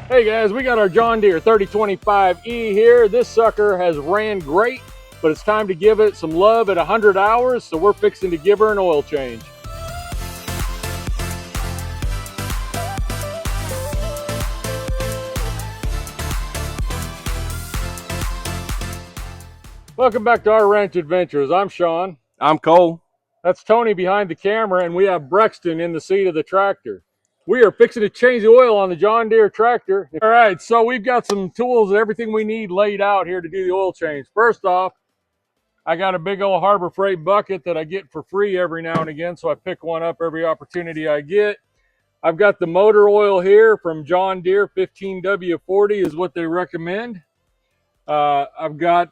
Hey guys, we got our John Deere 3025E here. This sucker has ran great, but it's time to give it some love at 100 hours, so we're fixing to give her an oil change. Welcome back to our ranch adventures. I'm Sean. I'm Cole. That's Tony behind the camera, and we have Brexton in the seat of the tractor. We are fixing to change the oil on the John Deere tractor. All right, so we've got some tools and everything we need laid out here to do the oil change. First off, I got a big old Harbor Freight bucket that I get for free every now and again, so I pick one up every opportunity I get. I've got the motor oil here from John Deere, 15W40 is what they recommend. I've got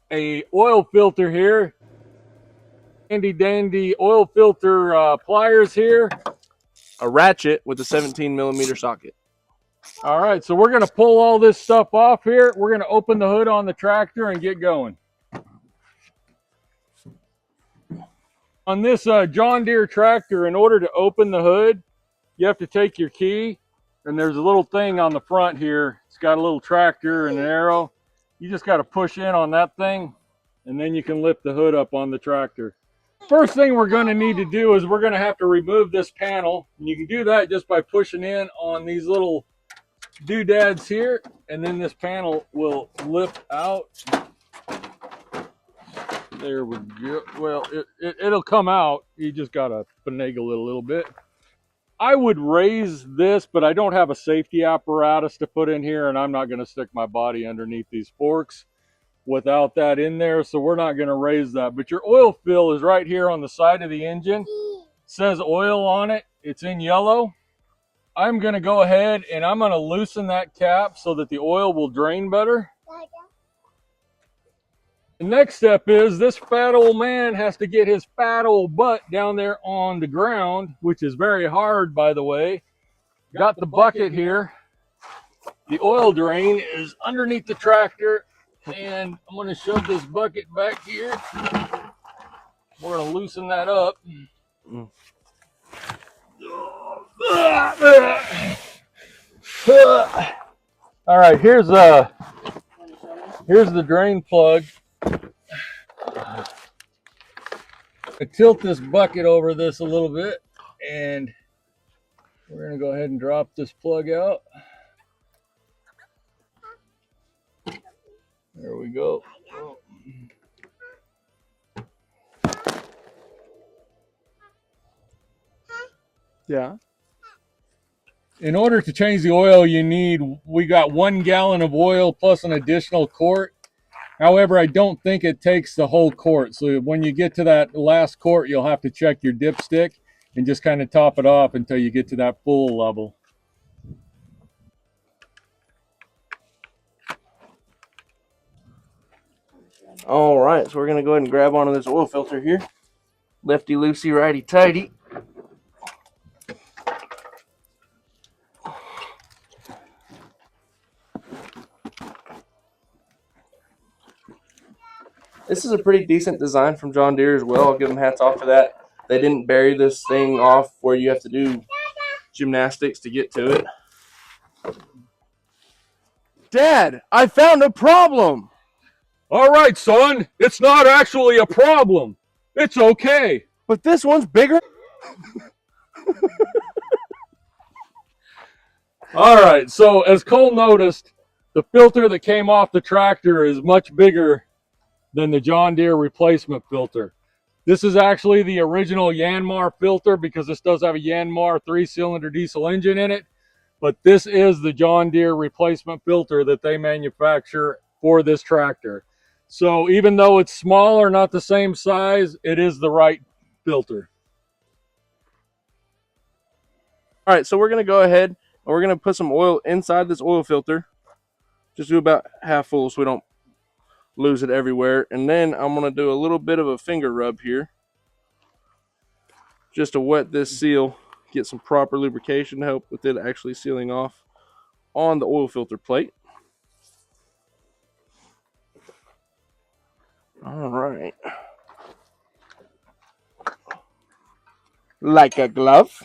a oil filter here, handy dandy oil filter pliers here. A ratchet with a 17mm socket. All right, so we're going to pull all this stuff off here. We're going to open the hood on the tractor and get going. On this John Deere tractor, in order to open the hood, you have to take your key, and there's a little thing on the front here. It's got a little tractor and an arrow. You just got to push in on that thing, and then you can lift the hood up on the tractor. First thing we're going to need to do is we're going to have to remove this panel, and you can do that just by pushing in on these little doodads here, and then this panel will lift out. There we go. Well, it'll come out. You just got to finagle it a little bit. I would raise this, but I don't have a safety apparatus to put in here, and I'm not going to stick my body underneath these forks without that in there, so we're not going to raise that. But your oil fill is right here on the side of the engine. It says oil on it. It's in yellow. I'm going to go ahead and I'm going to loosen that cap so that the oil will drain better. The next step is this fat old man has to get his fat old butt down there on the ground, which is very hard, by the way. Got the bucket here. The oil drain is underneath the tractor, and I'm going to shove this bucket back here. We're going to loosen that up. All right, here's the drain plug. I tilt this bucket over this a little bit, and we're going to go ahead and drop this plug out. There we go. Yeah. In order to change the oil, we got 1 gallon of oil plus an additional quart. However, I don't think it takes the whole quart. So when you get to that last quart, you'll have to check your dipstick and just kind of top it off until you get to that full level. All right, so we're going to go ahead and grab onto this oil filter here. Lefty loosey, righty tighty. This is a pretty decent design from John Deere as well. I'll give them hats off for that. They didn't bury this thing off where you have to do gymnastics to get to it. Dad, I found a problem. All right, son, it's not actually a problem. It's okay. But this one's bigger. All right, so as Cole noticed, the filter that came off the tractor is much bigger than the John Deere replacement filter. This is actually the original Yanmar filter because this does have a Yanmar 3-cylinder diesel engine in it, but this is the John Deere replacement filter that they manufacture for this tractor. So even though it's smaller, not the same size, it is the right filter. All right, so we're going to go ahead and we're going to put some oil inside this oil filter. Just do about half full so we don't lose it everywhere. And then I'm going to do a little bit of a finger rub here just to wet this seal, get some proper lubrication to help with it actually sealing off on the oil filter plate. All right. Like a glove.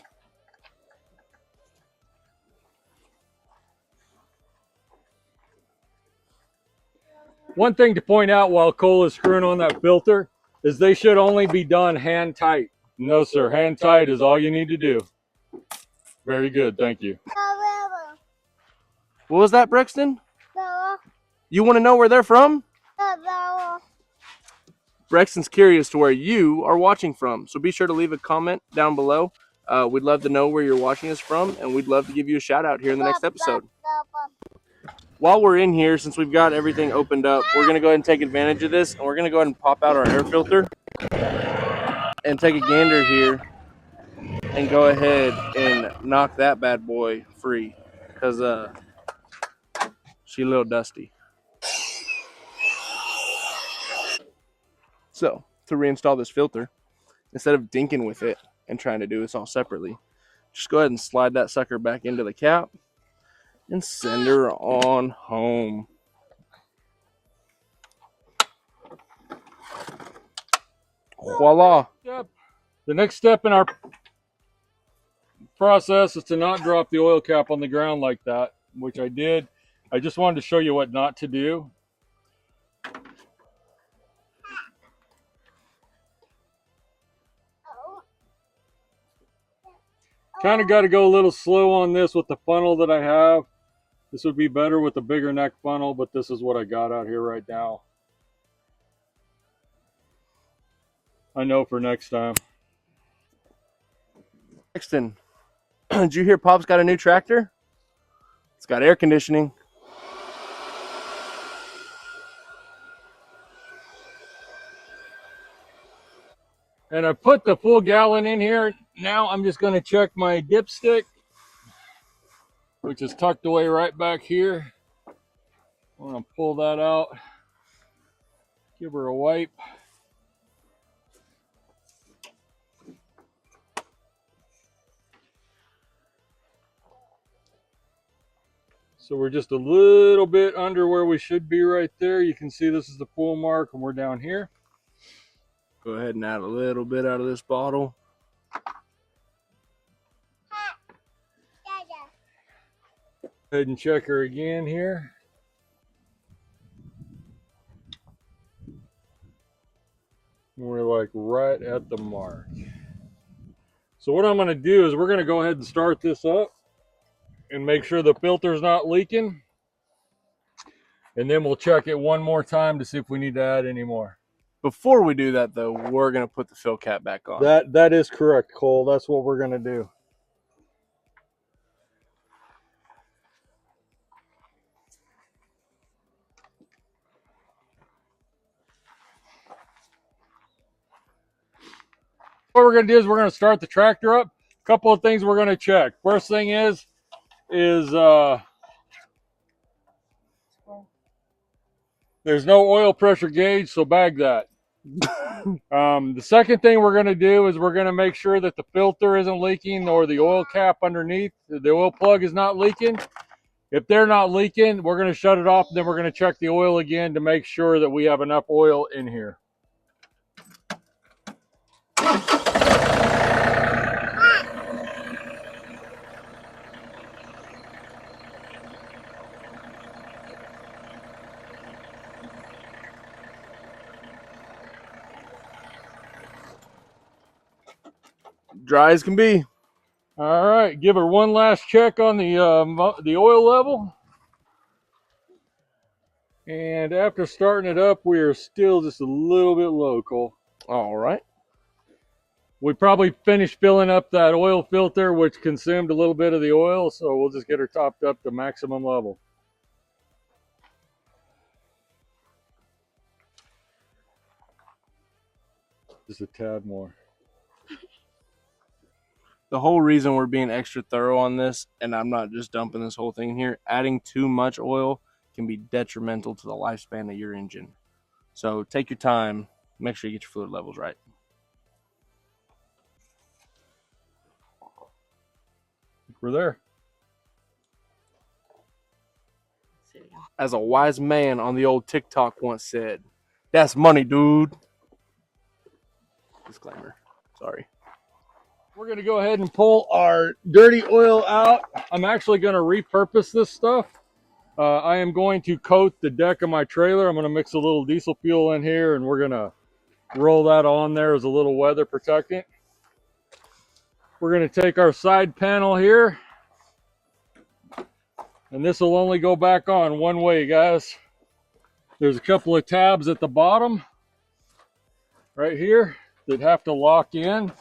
One thing to point out while Cole is screwing on that filter is they should only be done hand tight. No, sir. Hand tight is all you need to do. Very good. Thank you. What was that, Brexton? You want to know where they're from? Brexton's curious to where you are watching from, so be sure to leave a comment down below. We'd love to know where you're watching us from, and we'd love to give you a shout out here in the next episode. While we're in here, since we've got everything opened up, we're going to go ahead and take advantage of this, and we're going to go ahead and pop out our air filter and take a gander here and go ahead and knock that bad boy free because she's a little dusty. So to reinstall this filter, instead of dinking with it and trying to do this all separately, just go ahead and slide that sucker back into the cap and send her on home. Voila. The next step in our process is to not drop the oil cap on the ground like that, which I did. I just wanted to show you what not to do. Kind of got to go a little slow on this with the funnel that I have. This would be better with a bigger neck funnel, but this is what I got out here right now. I know for next time. Brexton, did you hear Pop's got a new tractor? It's got air conditioning. And I put the full gallon in here. Now I'm just going to check my dipstick, which is tucked away right back here. I'm going to pull that out. Give her a wipe. So we're just a little bit under where we should be right there. You can see this is the full mark and we're down here. Go ahead and add a little bit out of this bottle. Go ahead and check her again here. We're like right at the mark. So what I'm going to do is we're going to go ahead and start this up and make sure the filter's not leaking. And then we'll check it one more time to see if we need to add any more. Before we do that, though, we're going to put the fill cap back on. That is correct, Cole. That's what we're going to do. What we're going to do is we're going to start the tractor up. A couple of things we're going to check. First thing is there's no oil pressure gauge, so bag that. The second thing we're going to do is we're going to make sure that the filter isn't leaking or the oil cap underneath, the oil plug is not leaking. If they're not leaking, we're going to shut it off, and then we're going to check the oil again to make sure that we have enough oil in here. Dry as can be. All right, give her one last check on the oil level. And after starting it up, we are still just a little bit low, Cole. All right. We probably finished filling up that oil filter, which consumed a little bit of the oil, so we'll just get her topped up to maximum level. Just a tad more. The whole reason we're being extra thorough on this, and I'm not just dumping this whole thing in here, adding too much oil can be detrimental to the lifespan of your engine. So take your time, make sure you get your fluid levels right. We're there. As a wise man on the old TikTok once said, that's money, dude. Disclaimer. Sorry. We're going to go ahead and pull our dirty oil out. I'm actually going to repurpose this stuff. I am going to coat the deck of my trailer. I'm going to mix a little diesel fuel in here, and we're going to roll that on there as a little weather protectant. We're going to take our side panel here, and this will only go back on one way, guys. There's a couple of tabs at the bottom right here that have to lock in.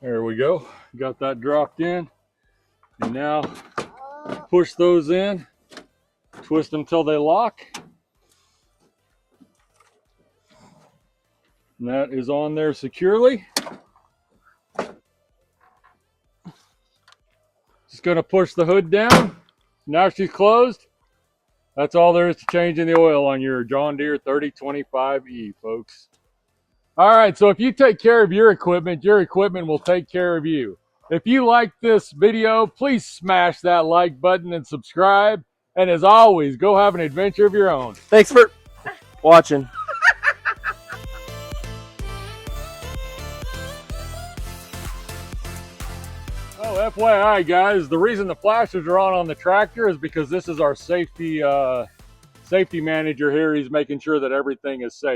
There we go. Got that dropped in. And now push those in, twist them till they lock. And that is on there securely. Just going to push the hood down. Now she's closed. That's all there is to changing the oil on your John Deere 3025E, folks. All right, so if you take care of your equipment will take care of you. If you like this video, please smash that like button and subscribe. And as always, go have an adventure of your own. Thanks for watching. Oh, FYI, guys, the reason the flashers are on the tractor is because this is our safety manager here. He's making sure that everything is safe.